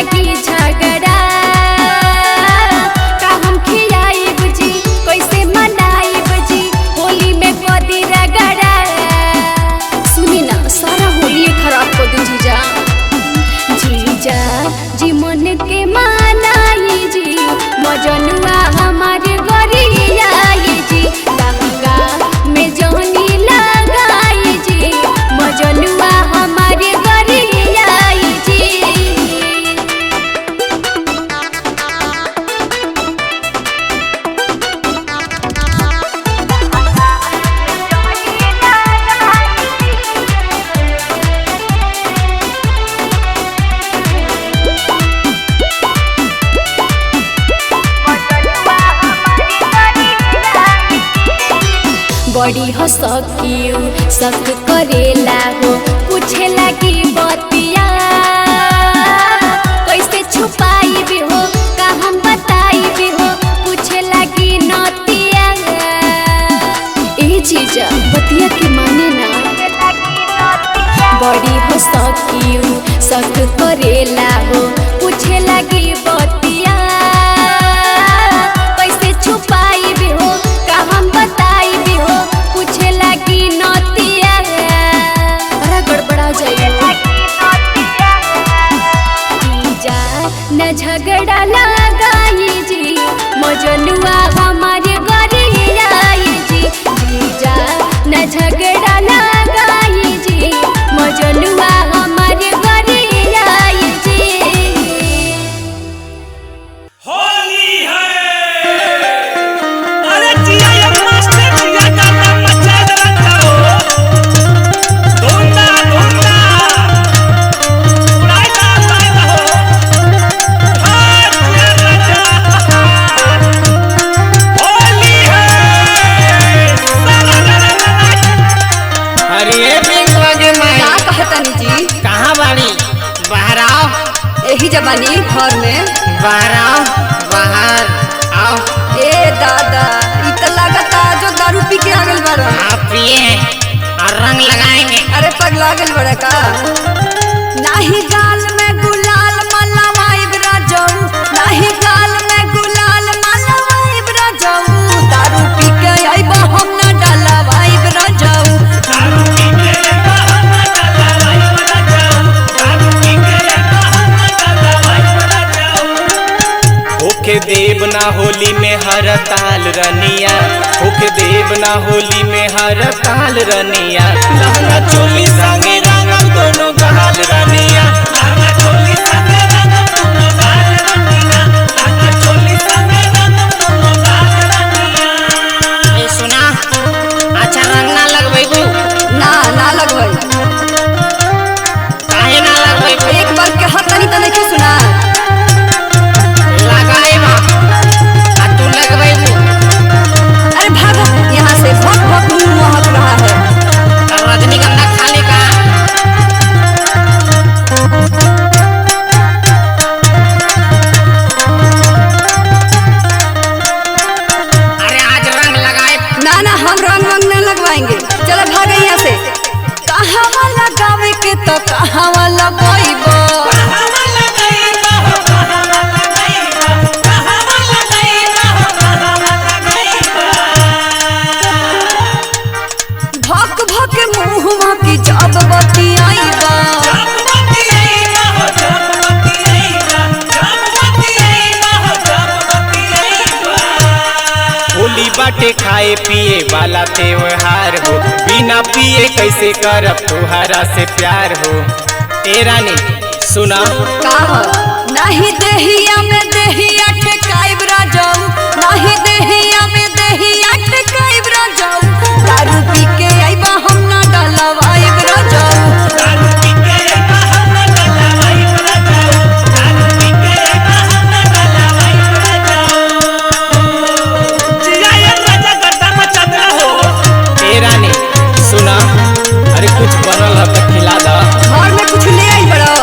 लगी झगड़ा का हम खियाइब जी कैसे मनाइब जी होली में कदी रगड़ा। सुनी ना सारा होली खराब कर दी जीजा जीजा जी मन के मानाई जी मजनुआ हमारे गरियाई जी लहंगा में जहनी लगाई जी मजनुआ हमारे गरियाई जी। बड़ी हो सकियो सख्त करेला हो पूछे लगी बतिया कैसे छुपाई भी हो का हम बताई भी हो पूछे लगी नतिया। ए जीजा बतिया के माने ना बड़ी हो सकियो सख्त करेला हो पूछे लगी बतिया कैसे छुपाई भी हो का हम बताई भी हो पूछे लगी नतिया। बड़ा गड़बड़ा जाइए जीजा न झगड़ा लगाई जी मजनुआ हमारे गरियाई जी जीजा न झगड़ा लगाई जी मजनुआ हमारे गरियाई जी। होली है अरे जिया ये मास्टर जिया का नाम मचा देता हो धुंधा धुंधा उड़ाई ना हो हाथ जिया राजा होली है अरे बिंग लगे माई का कहतनी जी कहाँ बाड़ी? बाहर आओ। यही जबानी घर में बाहर आओ, बाहर आओ। ए दादा इ त लागता जो दारू पी के आ गइल बाड़ा। आप पिए और रंग लगाएंगे। अरे पगला गइल बाड़ा का नाही गाल में गुलाल मलवाइब राजऊ नाही गाल में गुलाल मलवाइब राजऊ दारू पी के आइबा हम ना डलवाइब राजऊ। दारू पी के हम डाला भाई बना जाओ दारू पी के हम डाला भाई बना जाओ। होके देव ना होली में हर ताल रनिया होके देव ना होली में हर ताल रनिया लहंगा चोली संगे रंगम दोनों गाल रनिया लागा चोली संगे रंगम दोनों गाल रनिया लागा चोली संगे रंगम दोनों गाल रनिया। ए सुना अच्छा रंग ना लगवेबू ना लगवई काहे ना लगवेबू? एक बार के हतनी त नहीं सुना लगाएबा आ तू लगवेबू अरे भागो यहाँ से भक भक मुंह महक रहा है। और रजनीगंधा खाली का अरे आज रंग लगाए ना हम रंग वंग नहीं लगवाएंगे चलो भागे यहाँ से। कहाँ वाला गावे के तो कहाँ वाला बोइबो कहाँ वाला गईबा हो कहाँ वाला गईबा कहाँ वाला गईबा हो कहाँ वाला गईबा। भक भक मुँह की जब बतियाइबा जगमती आईबा हो जगमती आईबा जगमती आईबा हो जगमती आईबा। होली बाटे खाए पिए वाला त्योहार हो बिना पिए कैसे करब तुहरा से प्यार हो। ए रानी सुना का नहीं देहिया में देहिया ठेकाइब राजऊ नहीं देहिया में देहिया ठेकाइब राजऊ दारू पी के आइबा हम ना डलवाइब राजऊ। दारू पी के हम डाला भाई बना जाओ दारू पी के हम डाला भाई बना जाओ। जिया ये राजा गद्दा मचा दे हो ए रानी सुना अरे कुछ बनल है तो खिला दा। घर में कुछ ले आई बड़ा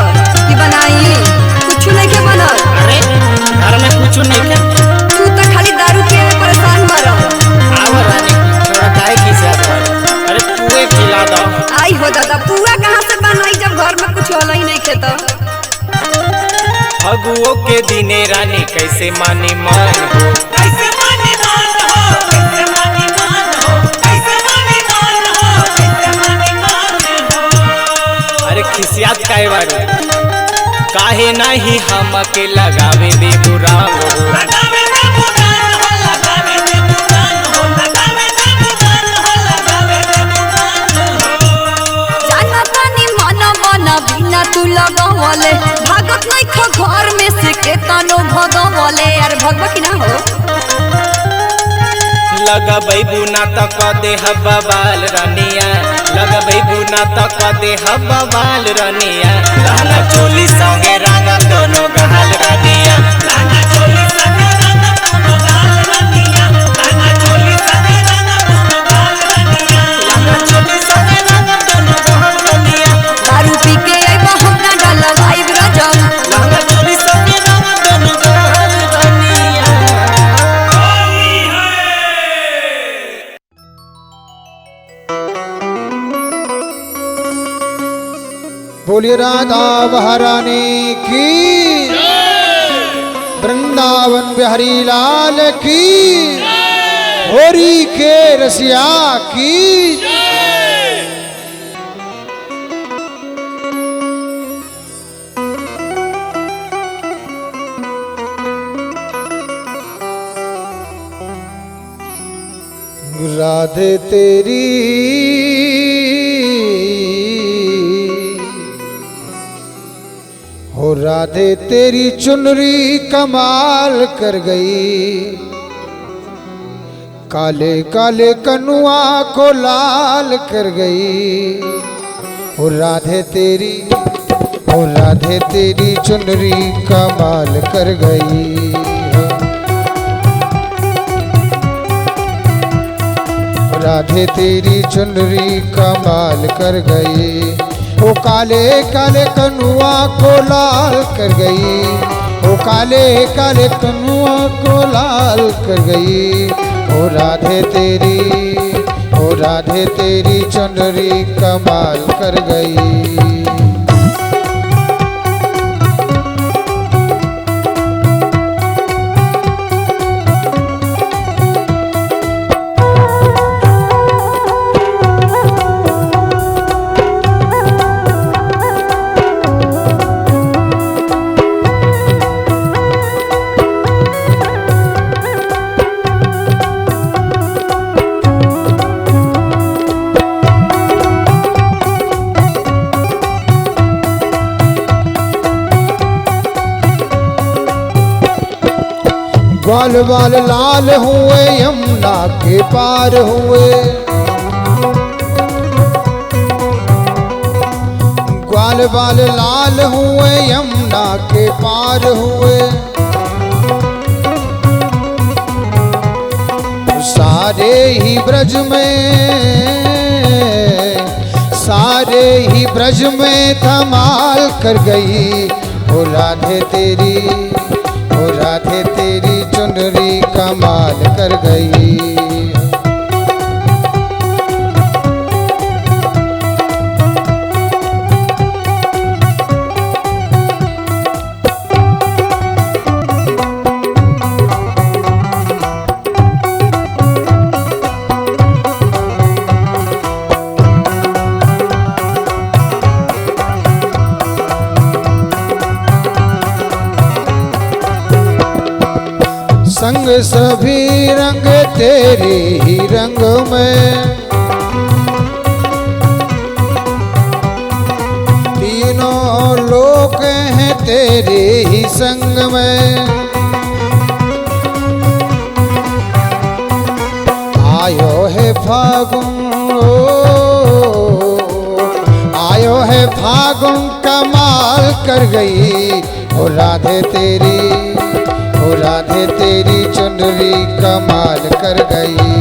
कि बनाई कुछ नहीं के बना फगुओ के दिने रानी कैसे मानी मन हो। कैसे मानी मान हो, कैसे मानी मान हो, कैसे मानी मान हो, कैसे मानी मान हो। अरे खिसियात काहे बारू, काहे नाही हमके लगावे दे बुराम हो। लगावे दे बुरान हो, लगावे दे बुरान हो, लगावे दे बुरान हो, लगावे दे बुरान हो। जाना तानी मन बना बिना तू लगवले भागत नहीं खो घर में से केतनो भगवले यार भगवा की ना हो। लगबै बुना तक दे हब्बाल रनिया, लगबै बुना तक दे हब्बाल रनिया। लहंगा चोली संगे रंगम दोनों गहल रनिया। लहंगा चोली संगे रंगम दोनों गाल रनिया, लहंगा चोली संगे रंगम दोनों गाल रनिया। लहंगा चोली संगे रंगम दोनों गहल रनिया। दारू पी के आइबा हमरा डलवाई रजऊ। लहंगा चोली संगे रंगम दोनों गहल रनिया। होली है। बोलिए राधा महारानी की, वृंदावन बिहारी लाल की, होरी के रसिया की। राधे तेरी हो, राधे तेरी चुनरी कमाल कर गई, काले काले कनुआ को लाल कर गई। हो राधे तेरी, हो राधे तेरी चुनरी कमाल कर गई। राधे तेरी चुनरी कमाल कर गई। ओ काले काले कनुआ को लाल कर गई, ओ काले काले कनुआ को लाल कर गई। ओ राधे तेरी, ओ राधे तेरी चुनरी कमाल कर गई। ग्वाल बाल लाल हुए यमुना के पार हुए, ग्वाल बाल लाल हुए यमुना के पार हुए। सारे ही ब्रज में, सारे ही ब्रज में धमाल कर गई। ओ राधे तेरी, ओ राधे तेरी चुनरी कमाल कर गई। संग सभी रंग तेरे ही रंग में, तीनों लोक हैं तेरे ही संग में। आयो है फागुन, आयो है फागुन कमाल कर गई। ओ राधे तेरी, ओ राधे तेरी चुनरी कमाल कर गई।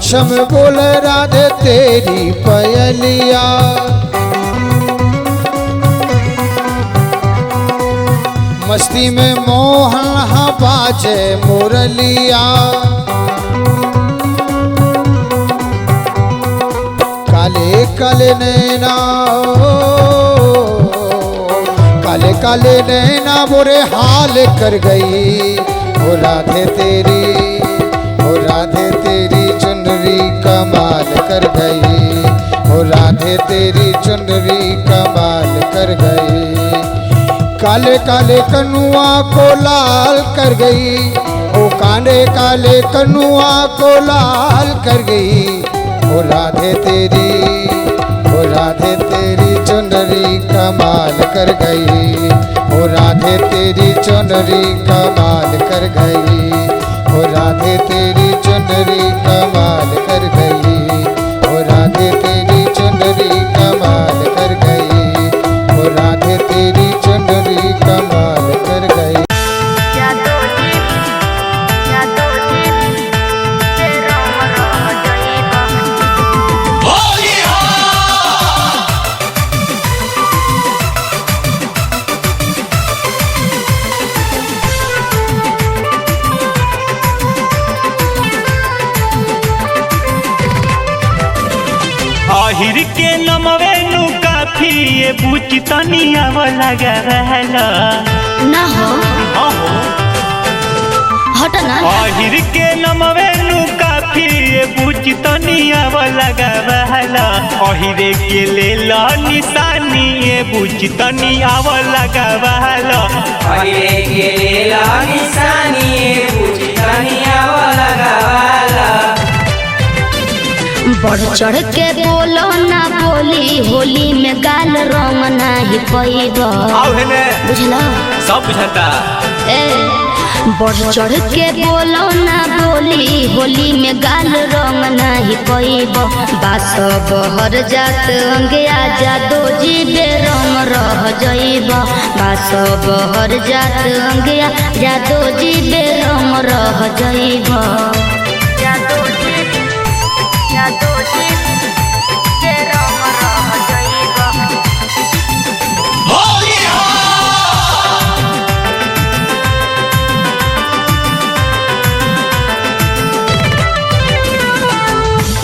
छम बोल राधे तेरी पयलिया। मस्ती में मोहन हाँ बाजे मुरलिया। काले काले नैना काले काले नैना बुरे हाल कर गई। ओ राधे तेरी चुनरी कमाल कर गई। ओ राधे तेरी चुनरी कमाल कर गई। काले काले कनुआ को लाल कर गई। ओ काले काले कनुआ को लाल कर गई। ओ राधे तेरी चुनरी कमाल कर गई। ओ राधे तेरी चुनरी कमाल कर गई। ओ राधे तेरी चुनरी कमाल कर गई। ओ राधे तेरी चुनरी कमाल कर गई। ओ राधे तेरी चुनरी कमाल कर गई। आहिर के नमवे नु काफी ये बुची तनिया वाला गहला ना हो हट ना। आहिर के नमवे नु काफी ये बुची तनिया वाला गहला। आहिरे के ले ला निशानी ये बुची तनिया वाला गहला। आहिरे के ले ला निशानी ये बुची तनिया वाला गहला। बढ़ चढ़ के बोलो ना बोली होली में गाल रंग नहीं पैबा। बुझला सब बुझता। बढ़ चढ़ के बोलो ना बोली होली में गाल रंग नहीं पैबा। बास बहर जात अंगे आजा दो जी बेरंग रह जइबा। बास बहर जात अंगे आजा दो जी बेरंग रह जइबा।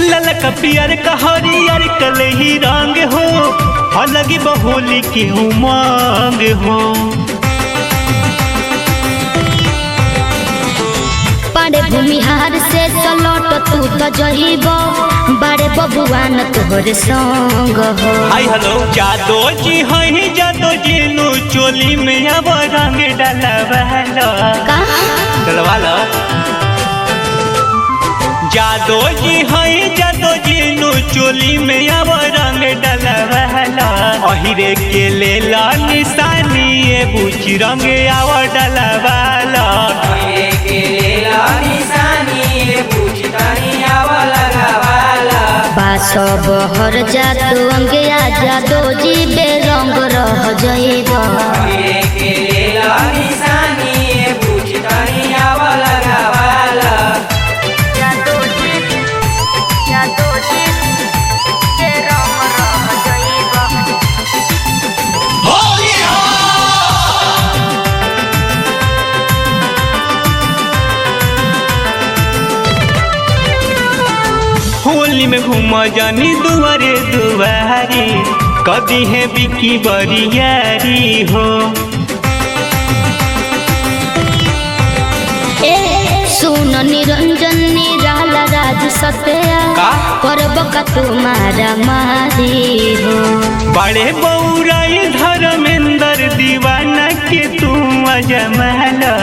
ललक पियर का हरियर कलही रंग हो। अलग बहुली की उमंग हो। बड़े भूमिहार से सलट तू तो जइब। बड़े बबुआन तोहर संग हो। हाय हेलो जादो जी हई जादो जी नु चोली में अब रंग डलवाला डलवाला। जादो जी हई जादो जी नु चोली में अब रंग डलवाला। अहिरे के ले ला निशानी ये बुची रंग आव डलवाला। अहिरे के ले ला निशानी ये बुची तनिया वाला गहला। बास बहर जात अंगे आजा दो जी बेरंग रह जइबा। अहिरे के ले ला निशानी ये बुची तनिया वाला गहला। होली में घूम जानी दुआरे दुआरी। कदी है बिकी बरियारी हो। सुन निरंजन निराला राज सत्या करब का तुम्हारा मारी हो। बड़े बौराई धर्मेंद्र दीवाना के तू अजमला।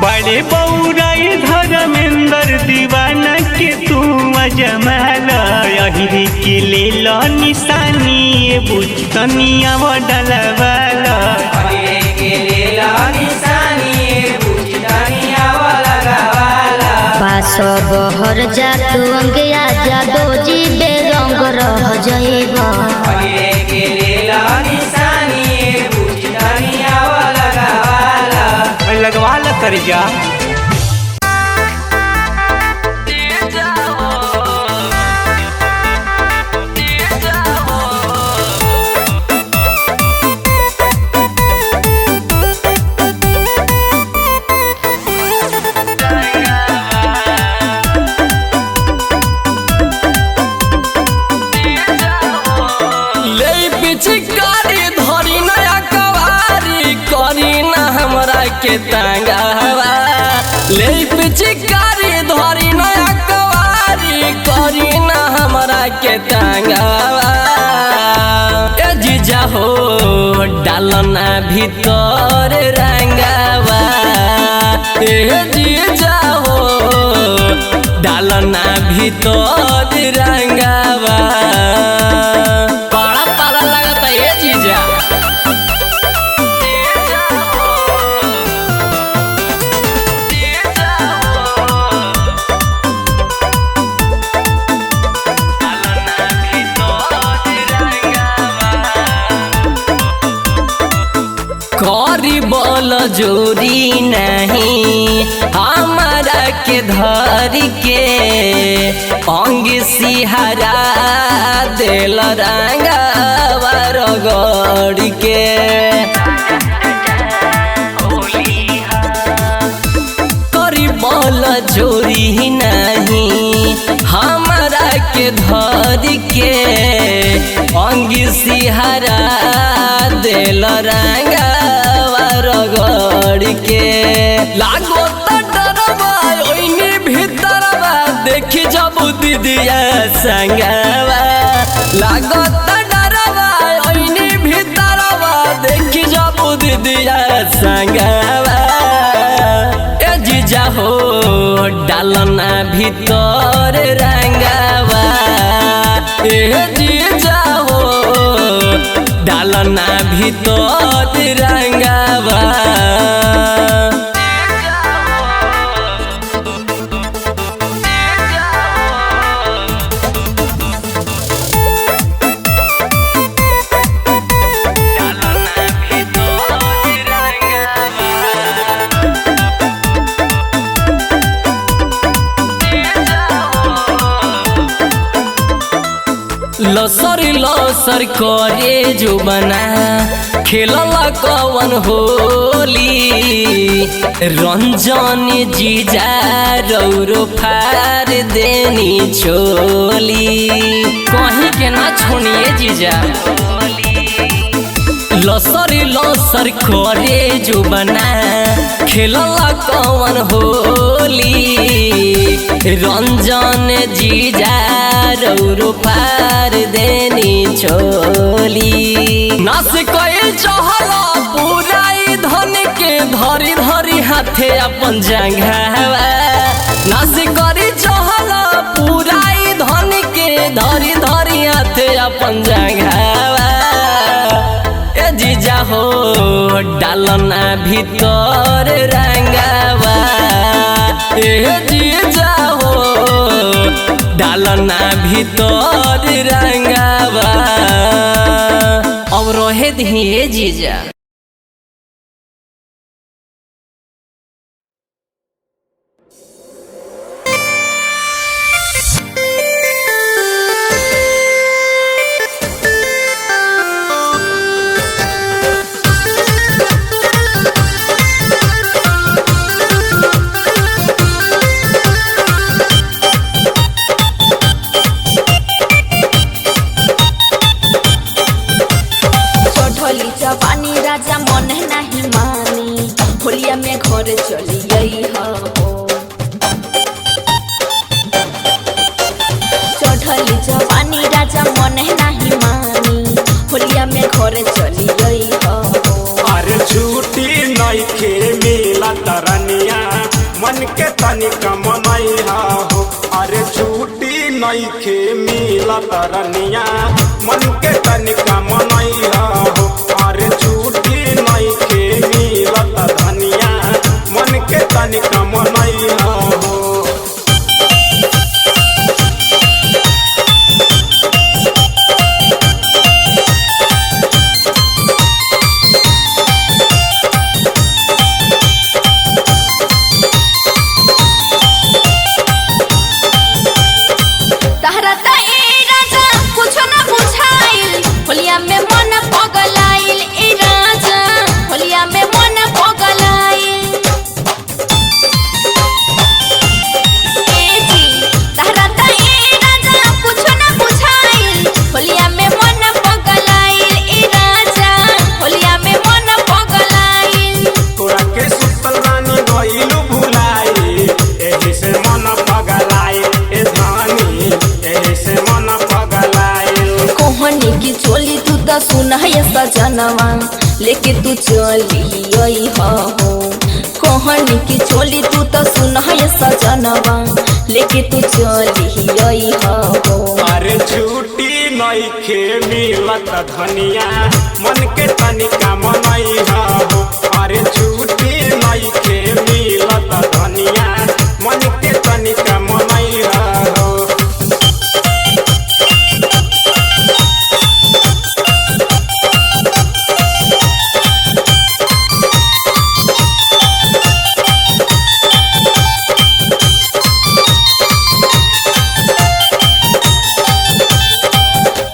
बड़े बौराई धर्मेंद्र दीवाना के तू अजमला। अहिरी के ले ला निशानी ये बुची तनिया डलवाला। अहिरे के ले ला निशानी ये बुची तनिया वाला गहला। बास बहर जात अंगे आजा दो जी बेरंग रह जइबा। अहिरे के ले ला निशानी ये बुची तनिया वाला गहला। लगवा ल कर जा। डालना भीतर रंगावा ए जीजा हो डालना भीतर रंगावा बड़ा पाला लगता है जीजा करी बोल जोरी नहीं हमारा के धर के अंग सिहरा दिल रंगावा रगड़ के करी बोल जोरी नहीं हमारा के धर के अंग सिहरा दिल रंगावा रगड़ के लागो त डरवा ओइनी भीतरवा देखी जब दीदिया संगवा लागो त डरवा ओइनी भीतरवा देखी जब दीदिया संगवा ए जीजा हो डालना भीतर रंगावा ए जीजा हो डालना भीतर रंगावा लसर करे जो बना खेलला कवन होली रंजन जीजा रौरो फार देनी छोली कहीं के ना छोड़िए जीजा लसर करे जो बना खेलला कवन होली रंजन जीजा रौरो पार देनी छोली नास कइल चहला पूराई धन के धरी धरी हाथे अपन जंघावा नास करी चहला पूराई धन के धरी धरी हाथे अपन जंघावा ए जीजा हो डालना भीतर रंगावा ए जीजा हो डालना भीतर रंगावा अब रहे दिए जीजा घर चलिए चढ़ल जवानी राजा मन नहीं मानी होलिया में घर चलिए अरे छुट्टी नहीं खे मिला तरनिया मन के तनिका मनैहा हो। अरे छुट्टी नहीं खे मिला तरनिया मन के तनिका मनैहा हो। अरे छुट्टी नहीं खे मिला धनिया मन के तनिका मनैहा हो। लेके तू चली आई हो कहनी की चोली तू तो सुन है सजनवा लेके तू चली आई हो। अरे छुट्टी नइखे मिलत धनिया मन के तनिका मनई हो। अरे छुट्टी नइखे मिलत धनिया मन के तनिका मनई हो।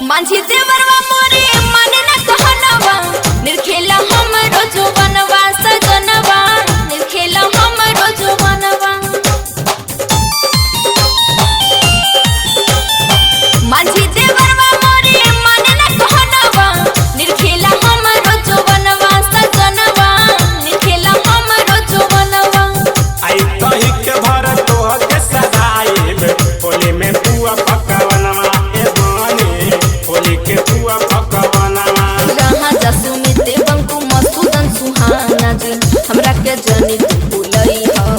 माझी देवरवा मोरे माने न कहनवा निर्खेला हमरो जोवनवा सजनवा निर्खेला हमरो जोवनवा। माझी देवरवा मोरे माने न कहनवा निर्खेला हमरो जोवनवा सजनवा निर्खेला हमरो जोवनवा। आई कही के भर तोह के सदाइब होली में पुआ पकवनवा ए बने होली के पुआ पकवनवा। रहा जसुमित बंकु मसूदन सुहाना जी हमरा के जनी तू भूलई हो।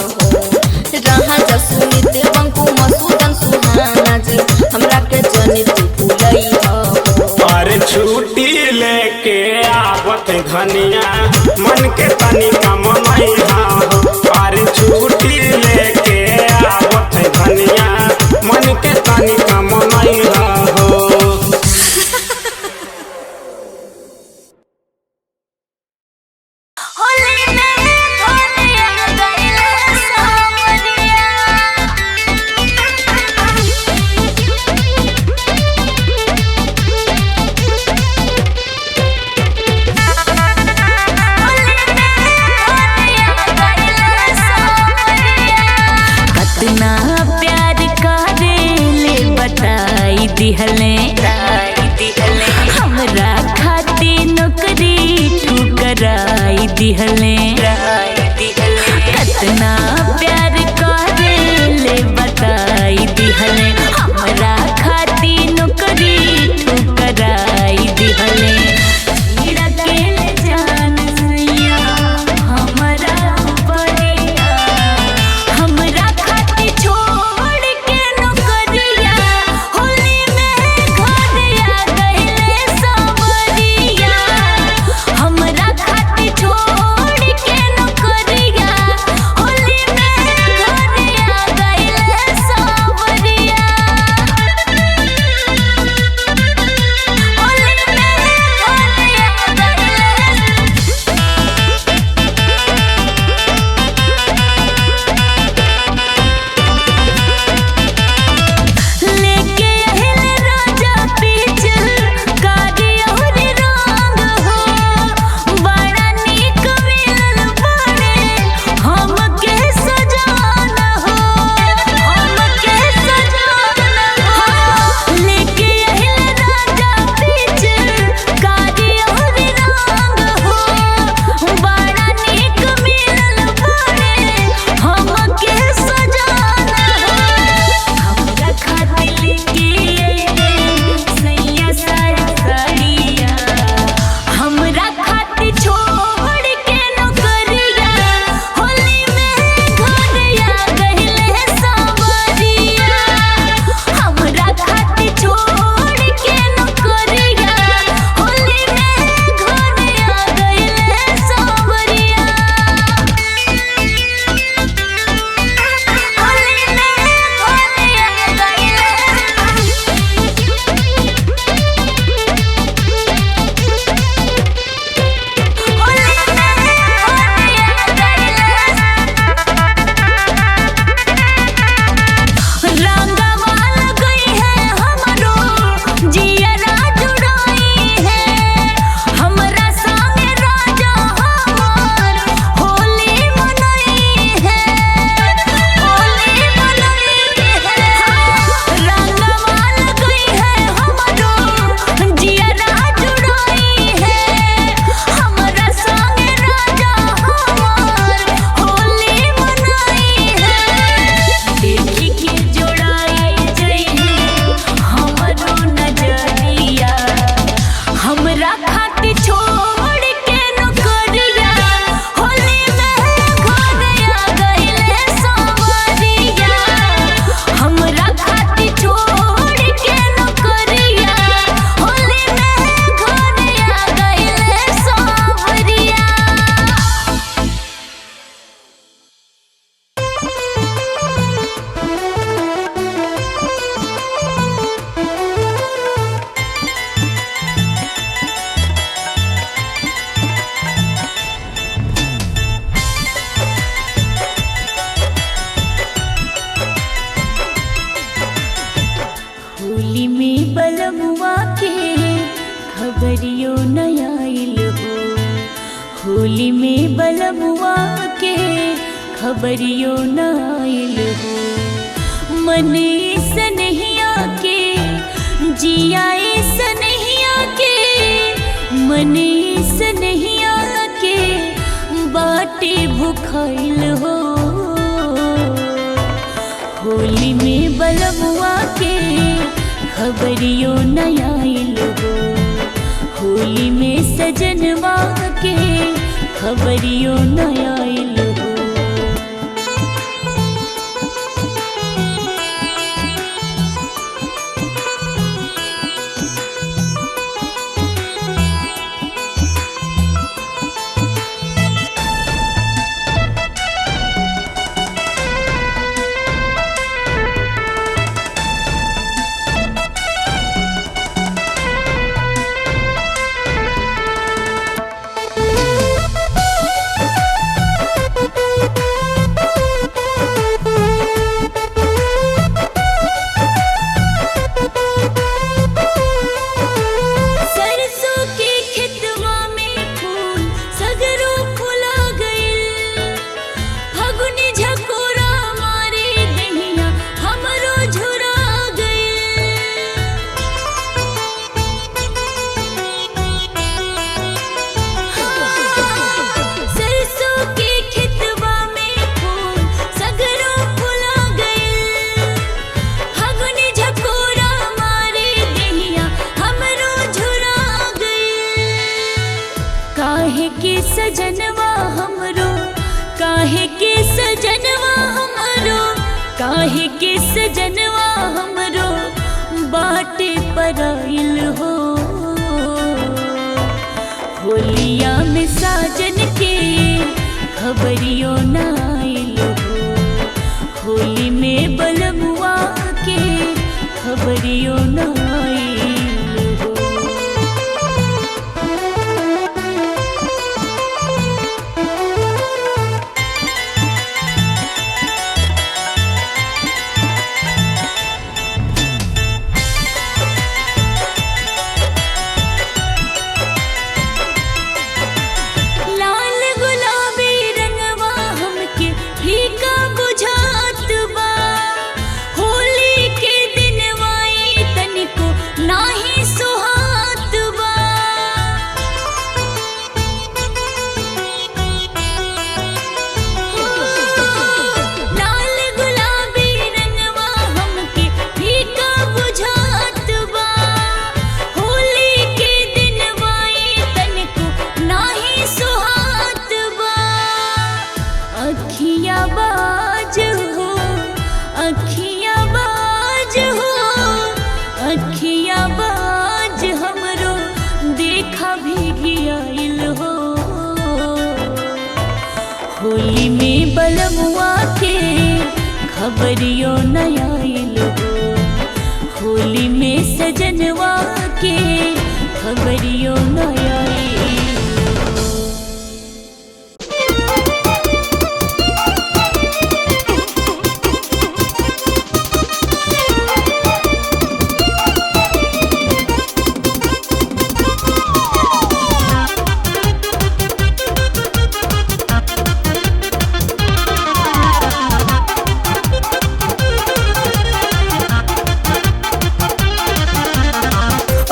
रहा जसुमित बंकु मसूदन सुहाना जी हमरा के जनी तू भूलई हो। अरे छुट्टी लेके आवत घनिया मन के तनिका मनई हो। अरे छुट्टी लेके आवत घनिया मन के तनिका मनई हो। होली में धनिया गइले सावरिया कितना प्यार करेले बताई दिहले हमरा खाती नौकरी ठुकराई दिहले कितना प्यार करेले बताई दिहले हमरा खाती नौकरी ठुकराई दिहले छिड़केले जान सैया हमरा परिया हमरा खाती छोड़ के नौकरिया होली में घरिया गइले सावरिया हमरा खाती छोड़ के नौकरिया होली में बलमुआ के खबरियो न आइल हो। होली में बलमुआ के खबरियो न आइल हो। मन सनहिया के जियाए सनहिया के, मन सनहिया के बाटे भुखाइल हो। होली में बलमुआ के खबरियो न आइल हो। होली में सजनवा के खबरियो न आइल हो। काहे के सजनवा हमरो, काहे के सजनवा हमरो, काहे के सजनवा हमरो बाटे पराइल हो। होलिया में साजन के खबरियो न आइल हो। होली में बलमुआ के खबरियो न आइल हो। अखियाबाज हमरो देखा भी आइल हो। होली में बलमुआ के खबरियो न आइल हो। होली में सजनवा के खबरियो न आइल हो।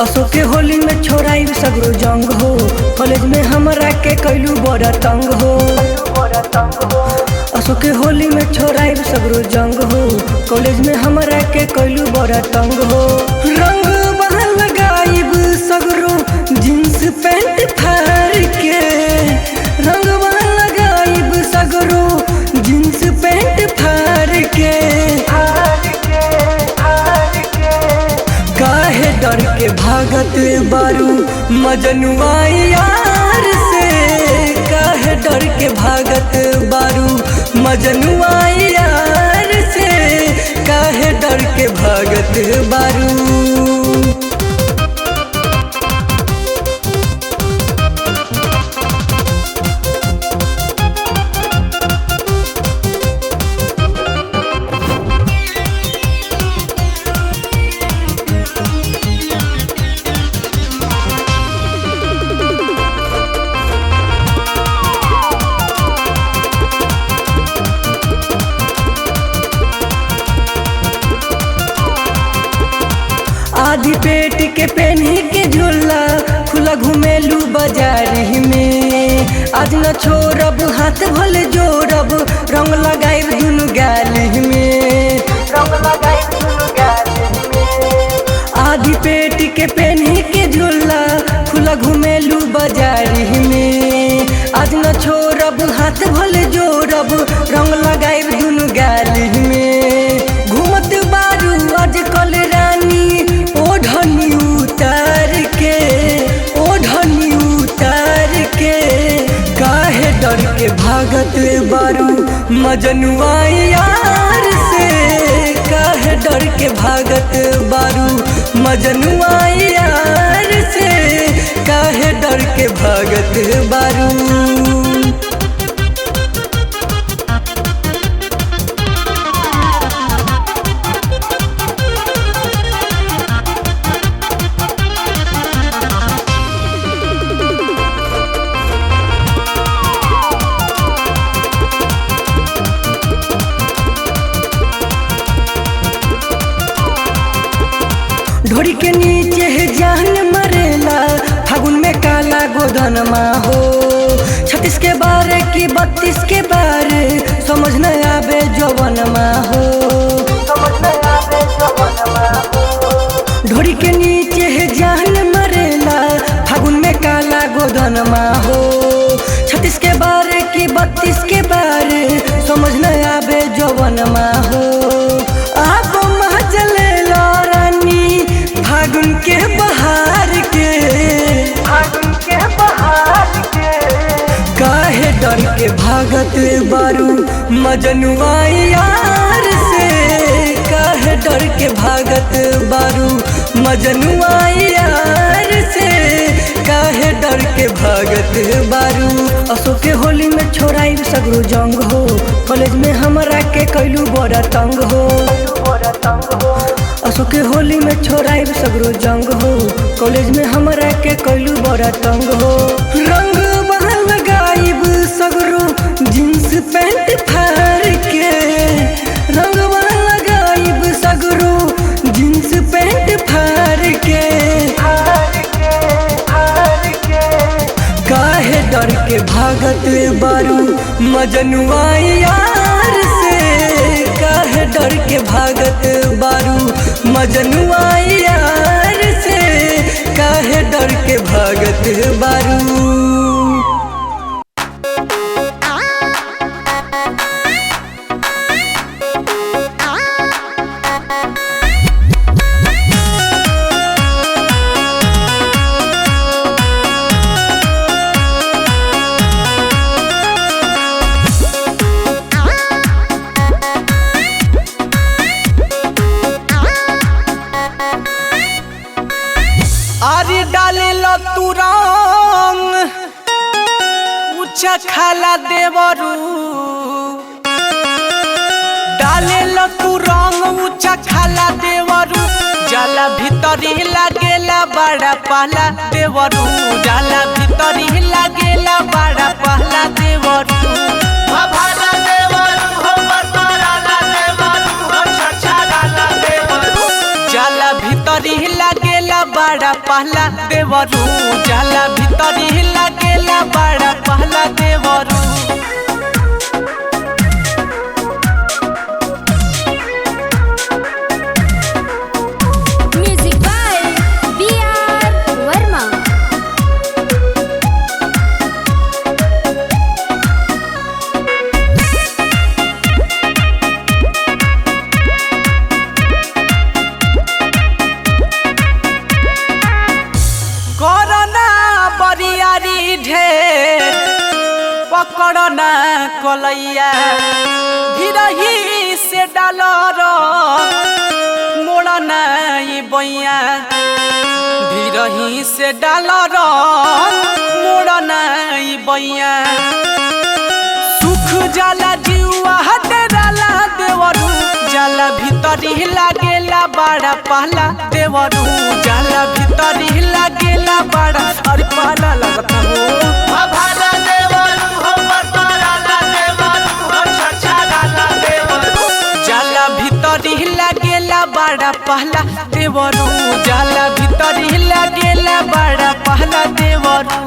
अशोक के होली में छोड़ाई सगरो जंग हो। कॉलेज में हमरा के कैलू बड़ा तंग हो। अशोक के होली में छोड़ाई सगरो जंग हो। कॉलेज में हमरा के कैलू बड़ा तंग हो। रंग बहल लगाइब सगरो जींस पैंट फाड़ के। रंग बहल लगाइब सगरो जींस पैंट फाड़ के। काहे डर के भागत बारू मजनुआ यार से। काहे डर के भागत बारू मजनुआ यार से। काहे डर के भागत बारू। आधी पेट के पहनी के झूला खुला घुमेलू बाजारी में। आज न छोड़ब हाथ भले जोड़ब रंग लगाइब दुनु गाली में, रंग लगाइब दुनु गाली में। आधी पेट के पहनी के झूला खुला घुमेलू बाजारी में। आज न छोड़ब हाथ भले जोड़ब रंग लगाइब दुनु गाली में। घूमत बारू आजकल रानी ओढ़नी उतार के, ओढ़नी उतार के। काहे डर के भागत बारू मजनुआ यार से, काहे डर के भागत बारू मजनुआ यार से, काहे डर के भागत बारू। ढोरी के नीचे है जान मरेला फागुन में काला गोधनमा हो। 36 के बारे की 32 के बारे समझ न आवे जवनमा हो, समझ न आवे जवनमा हो। ढोरी के नीचे है जान मरेला फागुन में काला गोधनमा हो। 36 के बारे की 32 के बारे समझ न आवे जवनमा हो। आप महजले रानी फागुन के बहार के, फागुन के बहार के। काहे डर के भागत बारू मजनुआ यार से, काहे डर के भागत बारू मजनुआ यार से, काहे डर के भागत बारू। असो के होली में छोड़ाई सगरो जंग हो, कॉलेज में हमरा के कैलू बड़ा तंग हो, बड़ा तंग हो। असो के होली में छोड़ाई सगरो जंग हो, कॉलेज में हमरा के कैलू बड़ा तंग हो। रंग बहल लगाइब सगरो जींस पैंट फाड़ के, रंग बहल लगाइब सगरो जींस पैंट फाड़ के, फाड़ के, फाड़ के। काहे डर के भागत बारू मजनुआ यार से, काहे डर के भागत बारू मजनुआ यार से, काहे डर के भागत बारू। आरी डाले लो तू रंग ऊंचा खाला देवरू, डाले लो तू रंग ऊंचा खाला देवरू। जाला भीतरी लागेला बड़ा पहला देवरू, जाला भीतरी लागेला बड़ा पहला देवरू। भाला देवरू हो बरबराला देवरू हो छछाराला देवरू। जाला भीतरी लागेला बड़ा पहला देवरू, जाला भीतरी लागेला बड़ा पहला देवरू। Music by BR Verma. Corona बरियारी ढेर पकड़ना कलैया, धीरही से डालो मोड़ना ये बैया, धीरही से डालो मोड़ना ये बैया। सुख जाला जीवा हटराला देवरू, जाला भीतरी लागेला बड़ा पहला देवरू, जाला भीतरी लागेला बड़ा अरे पहला लगता हो। भाला देवरू हो बरबराला देवरू हो छछाराला देवरू। जाला भीतरी लागेला बड़ा पहला देवरू जाला भीतर ही लागेला बड़ा पहला देवरू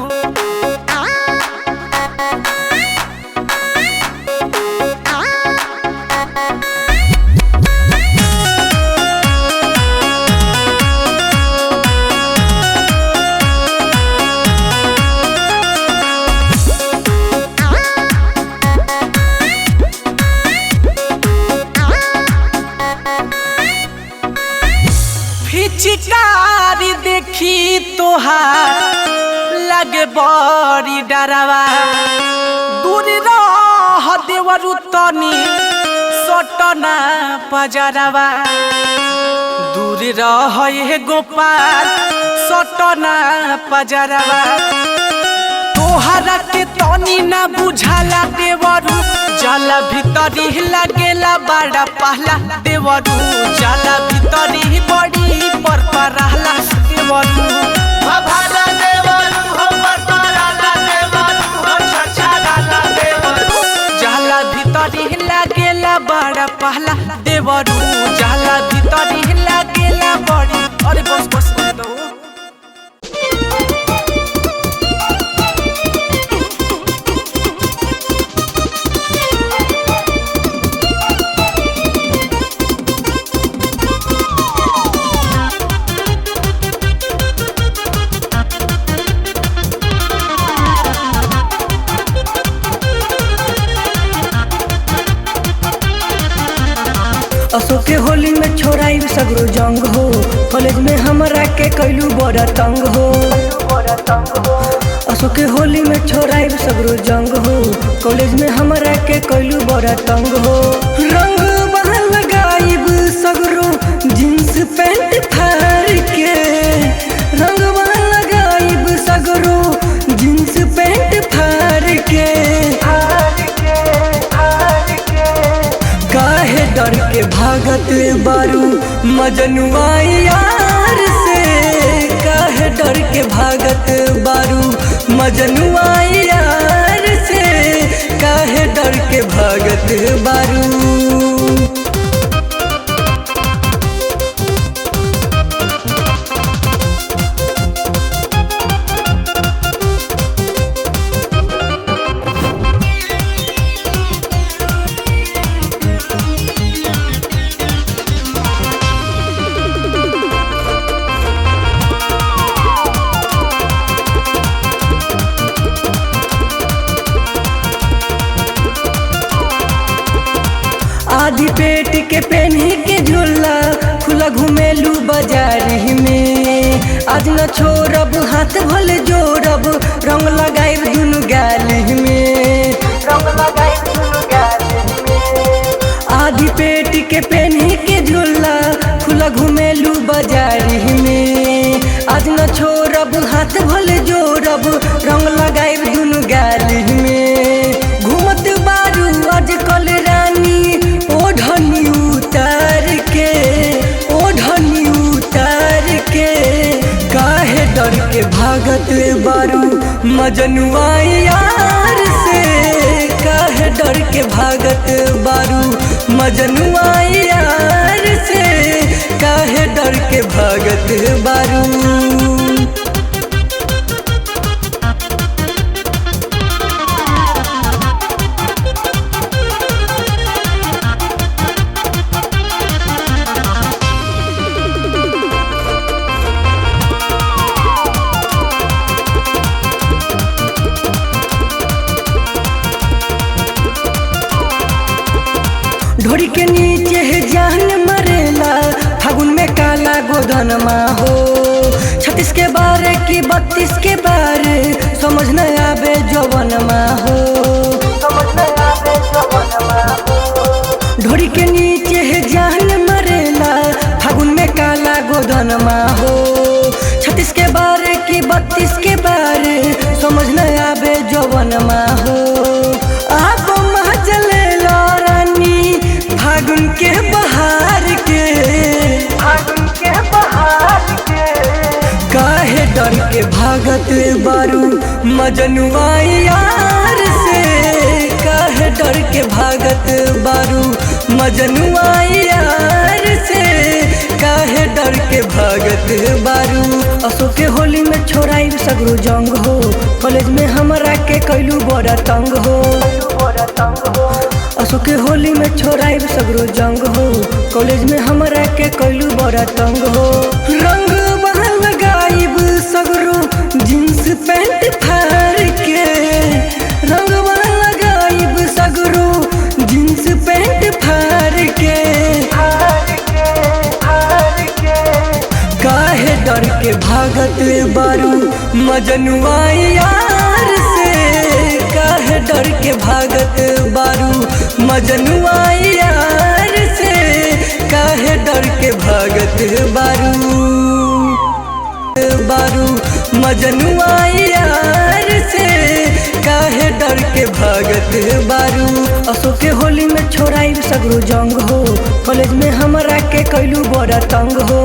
चिकारी देखी तोहार लगे बड़ी डरावा दूर रह देवरू तनी सटना पजरावा दूर रह हे गोपाल सटना पजरावा तोहरा के तनी ना बुझाला देवरू जाला भीतरी लागेला बड़ा पहला देवरू जाला भीतरी बड़ी पर रहला देवरू भाला देवरू हो पर रहला देवरू हो छछाला देवरू जाला भीतरी लागेला बड़ा पहला देवरू जाला भीतरी लागेला बड़ी अरे बस बस कर दो अशोक के होली में छोड़ाई सगरो जंग हो कॉलेज में हमरा के कैलू बड़ा तंग हो अशोक के होली में छोड़ाई सगरो जंग हो कॉलेज में हमरा के कैलू बड़ा तंग हो रंग बहल लगाइब सगरो जींस पैंट फाड़ के रंग बहल लगाइब सगरो जींस पैंट फाड़ के काहे डर के भागत बारू मजनुआ यार से काहे डर के भागत बारू मजनुआ यार से काहे डर के भागत बारू आधी पेट के पहने के झोला खुला घुमेलू बाजार में आज न छोड़ब हाथ भले जोड़ब रंग लगाइब दुनु गाल में आधी पेट के पहने के झोला खुला घुमेलू बाजार में आज न छोड़ब हाथ भले जोड़ब रंग लगाइब दुनु गाल में घूमत बारू आजकल रानी ओढ़नी उतार के काहे डर के भागत बारू मजनुआ यार से काहे डर के भागत बारू मजनुआ यार से काहे डर के भागत बारू ढोरी के नीचे है जान मरेला फागुन में काला गोधनमा हो 36 के बारे की 32 के बारे समझ न आवे जवनमा हो ढोरी के नीचे है जान मरेला फागुन में काला गोधनमा हो 36 के बारे की 32 के बारे समझ न आवे जवनमा हो आप महजले रानी फागुन के बहार के काहे डर के भागत बारू मजनुआ यार से काहे डर के भागत बारू मजनुआ यार से काहे डर के भागत बारू। असो के होली में छोड़ाई सगरो जंग हो, कॉलेज में हमरा के कैलू बड़ा तंग हो। असो के होली में छोड़ाई सगरो जंग हो, कॉलेज में हमरा के कैलू बड़ा तंग हो। रंग बहल लगाइब सगरो जींस पैंट फाड़ के, रंग बहल लगाइब सगरो जींस पैंट फाड़ के। काहे डर के भागत बारू मजनुआ यार से, काहे डर के भागत बारू मजनुआ यार से, काहे डर के भागत बारू मजनुआ यार से, काहे डर के भागत बारू। असो के होली में छोड़ाई सगरो जंग हो, कॉलेज में हमरा के कैलू बड़ा तंग हो।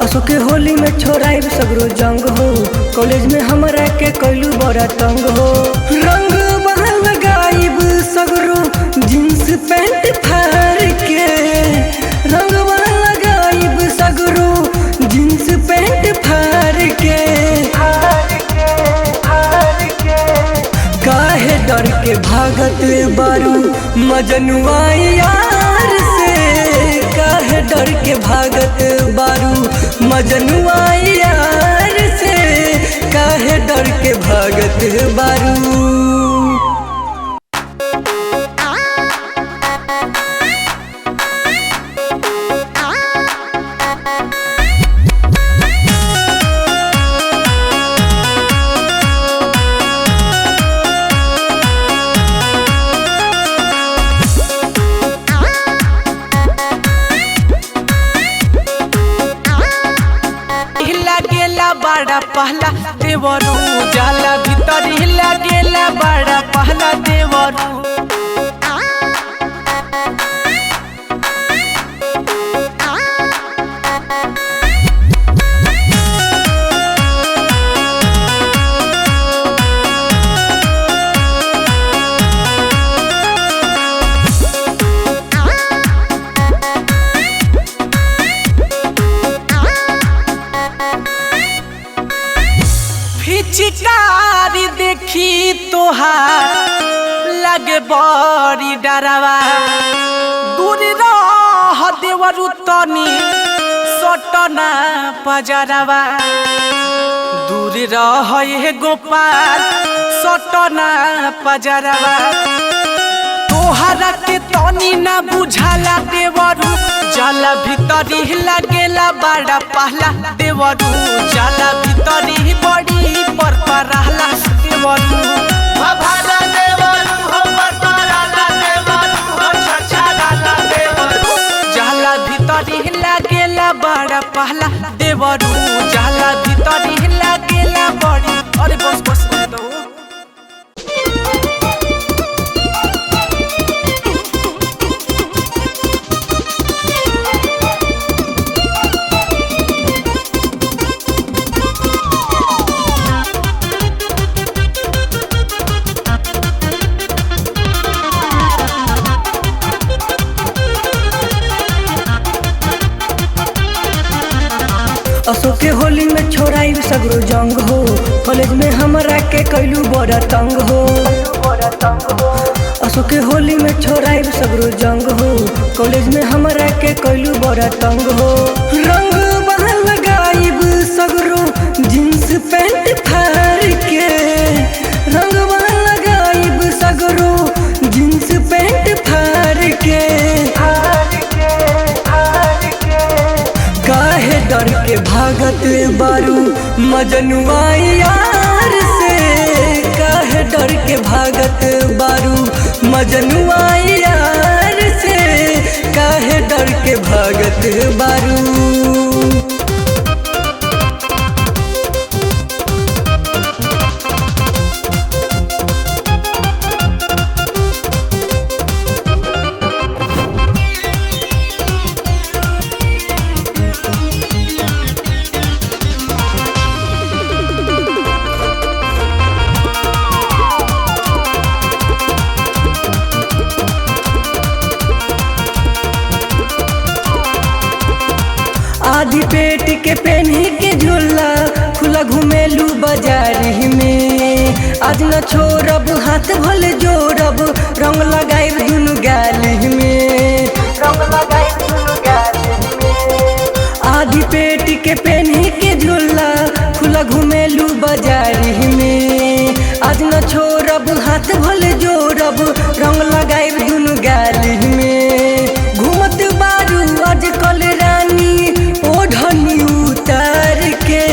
असो के होली में छोड़ाई सगरो जंग हो, कॉलेज में हमरा के कैलू बड़ा तंग हो। रंग बहल लगाइब सगरो जींस पैंट फाड़ के, रंग बहल लगाइब सगरो जींस पैंट फाड़ के। काहे डर के भागत बारू मजनुआ यार से, काहे डर के भागत बारू मजनुआ यार से, काहे डर के भागत बारू। बड़ा पहला देवरू जाला भीतर हिला गेला, बड़ा पहला देवरू। चिकारी देखी तोहार लगे बड़ी डरावा, दूर रह देवरू तनी सटना पजरावा, दूर रह ये गोपाल सटना पजरावा। तोहरा के तनी ना बुझाला देवरू, जाला भीतरी लागेला बड़ा पहला देवरू, जाला भीतरी बड़ी पर रहला देवरू। भाभाला देवरू हो पर रहला देवरू, हो छछाला देवरू, जाला भीतरी लागेला बड़ा पहला देवरू, जाला भीतरी लागेला बड़ी। अरे बस बस कर दो। असो के होली में छोड़ाई सगरो जंग हो, कॉलेज में हमरा के कैलू बड़ा तंग हो। असो के होली में छोड़ाई सगरो जंग हो, कॉलेज में हमरा के कैलू बड़ा तंग हो। रंग बहल लगाइब सगरो जींस पैंट फाड़ के, रंग बहल लगाइब सगरो जींस पैंट फाड़ के। काहे डर के भागत बारू मजनुआ यार से, काहे डर के भागत बारू मजनुआ यार से, काहे डर के भागत बारू। आधी पेट के पेन्ही के झूला खुला घुमेलू बाजारी में। आज न छोड़ब हाथ भले जोड़ब रंग लगाई दुनु गाली में, रंग लगाई दुनु गाली में। आधी पेट के पेन्ही के झूला खुला घुमेलू बाजारी में। आज न छोड़ब हाथ भले जोड़ब रंग लगाई दुनु गाली में। घूमत बारू आजकल रानी ओढ़नी उतार के,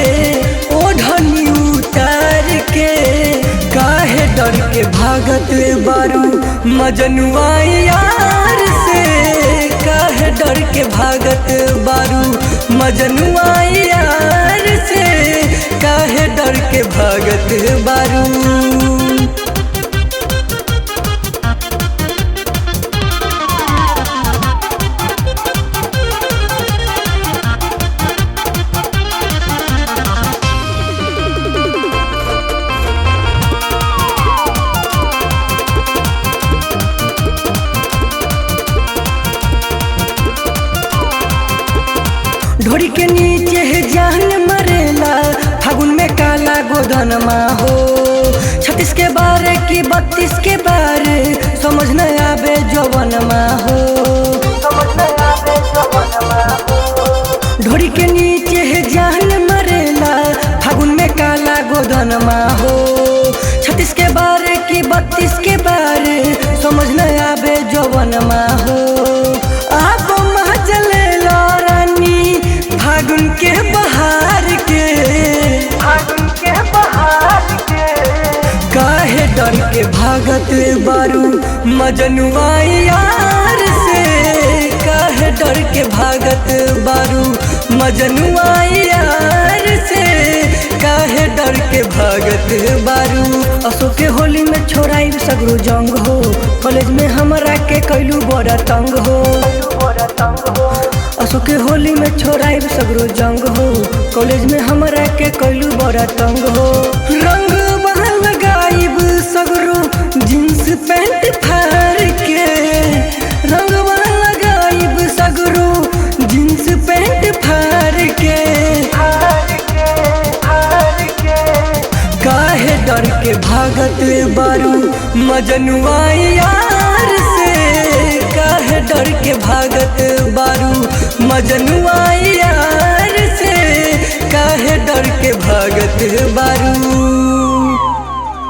ओढ़नी उतार के। काहे डर के भागत बारू मजनुआ यार से, काहे डर के भागत बारू मजनुआ यार से, काहे डर के भागत बारू। ढोरी के नीचे है जान मरेला फागुन में काला गोदनमा हो। 36 के बारे की 32 के बारे समझ न आवे जवनमा हो, समझ न आवे जवनमा हो। ढोरी के नीचे है जान मरेला फागुन में काला गोदनमा हो। 36 के बारे की 32 के बारे समझ न आवे जवनमा हो। आप महजले रानी फागुन के बहार के, फागुन के बहार के। काहे डर के भागत बारू मजनुआ यार से, काहे डर के भागत बारू मजनुआ यार से, काहे डर के भागत बारू। असो के होली में छोड़ाई सगरो जंग हो, कॉलेज में हमरा के कैलू बड़ा तंग हो। असो के होली में छोड़ाई सगरो जंग हो, कॉलेज में हमरा के कैलू बड़ा तंग हो। रंग बहल लगाइब सगरो जींस पैंट फाड़ के, रंग बहल लगाइब सगरो जींस पैंट फाड़ के, काहे डर के भागत बारू मजनुआ यार से, काहे डर के भागत बारू मजनुआ यार से, काहे डर के भागत बारू।